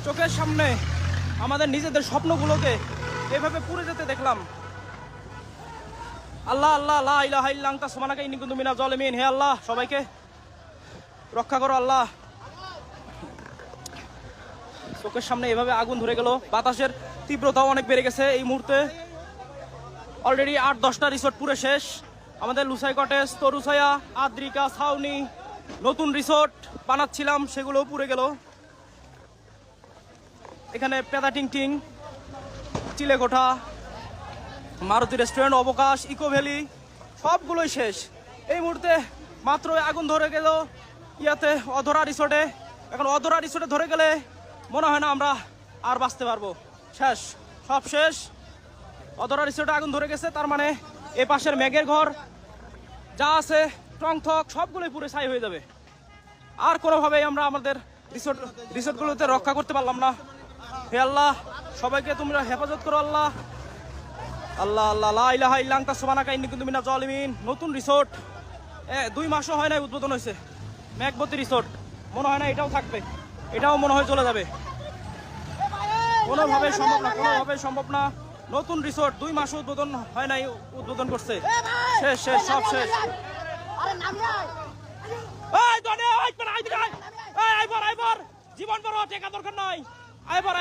চোখের সামনে আমাদের নিজেদের স্বপ্নগুলোকে এভাবে পুড়ে যেতে দেখলাম। আল্লাহ আল্লাহ লা ইলাহা ইল্লা আনতা সুবহানাকা ইন্নী কুনতু মিনাজ জালিমিন। হে আল্লাহ, সবাইকে রক্ষা করো আল্লাহ। চোখের সামনে এভাবে আগুন ধরে গেল। বাতাসের তীব্রতাও অনেক বেড়ে গেছে এই মুহূর্তে। অলরেডি 8-10টা রিসোর্ট পুরো শেষ। আমাদের লুসাই কটেজ, তরুছায়া, আদ্রিকা, ছাউনি, নতুন রিসোর্ট বানাচ্ছিলাম, সেগুলোও পুড়ে গেল। এখানে পেদা টিং টিং, চিলেকোঠা, মারুতি রেস্টুরেন্ট, অবকাশ, ইকো ভ্যালি সবগুলোই শেষ এই মুহূর্তে। মাত্র আগুন ধরে গেল ইয়াতে অধরা রিসোর্টে। এখন অধরা রিসোর্টে ধরে গেলে মনে হয় না আমরা আর বাঁচতে পারবো। শেষ, সব শেষ। অধরা রিসোর্টে আগুন ধরে গেছে, তার মানে এ পাশের মেঘের ঘর যা আছে টং থক সবগুলোই পুরো ছাই হয়ে যাবে। আর কোনোভাবেই আমরা আমাদের রিসোর্টগুলোতে রক্ষা করতে পারলাম না। হে আল্লাহ, সবাইকে তোমরা হেফাজত করো আল্লাহ। আল্লাহ আল্লাহ লা ইলাহা ইল্লা আনতা সুবহানাকা ইন্নী কুনতু মিনাজ জালিমিন। নতুন রিসোর্ট 2 মাসও হয় নাই উদ্বোধন হয়েছে। মেঘবতী রিসোর্ট, মনে হয় না এটাও থাকবে, এটাও মনে হয় চলে যাবে। কোনোভাবে সম্ভব না, কোনোভাবে সম্ভব না। নতুন রিসোর্ট 2 মাসও উদ্বোধন হয় নাই, উদ্বোধন করছে। শেষ শেষ, সব শেষ। জীবন বড়, টেকা দরকার নাই। আইবার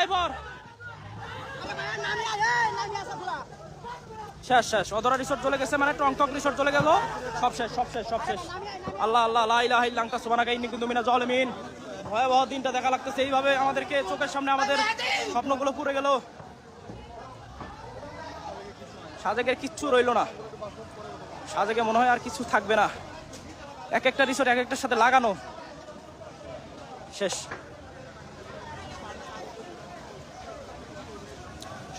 শেষ শেষ। অধরা রিসোর্ট চলে গেছে, মানে টংটক রিসোর্ট চলে গেল। সব শেষ, সব শেষ, সব শেষ। আল্লাহ আল্লাহ লা ইলাহা ইল্লা আনতা সুবহানাকা ইন্নী কুনতু মিনাজ জালিমিন। ভয়াবহ দিনটা দেখা লাগতেছে। এইভাবে আমাদেরকে চোখের সামনে আমাদের স্বপ্নগুলো পুড়ে গেল। সাজেকের কিচ্ছু রইলো না। সাজেকে মনে হয় আর কিছু থাকবে না। এক একটা রিসোর্ট এক একটার সাথে লাগানো। শেষ,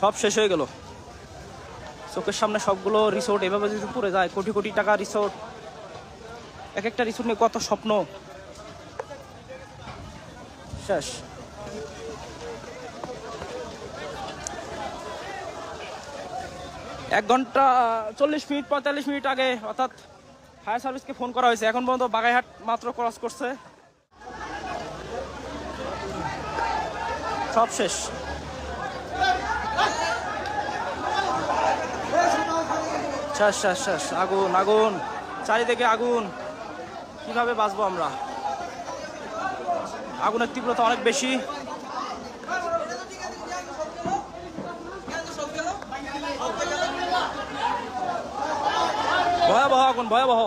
সব শেষ হয়ে গেল চোখের সামনে। সবগুলো রিসোর্ট এভাবে যদি পুড়ে যায়, কোটি কোটি টাকা রিসোর্ট, এক একটা রিসোর্ট নিয়ে কত স্বপ্ন। শেষ। 1 ঘন্টা 40 মিনিট 45 মিনিট আগে অর্থাৎ ফায়ার সার্ভিসকে ফোন করা হয়েছে। এখন পর্যন্ত বাগাইহাট মাত্র ক্রস করছে। সব শেষ। শেষ শেষ শেষ। আগুন আগুন, চারিদিকে আগুন। কিভাবে বাঁচবো আমরা? আগুনের তীব্রতা অনেক বেশি। ভয়াবহ আগুন, ভয়াবহ।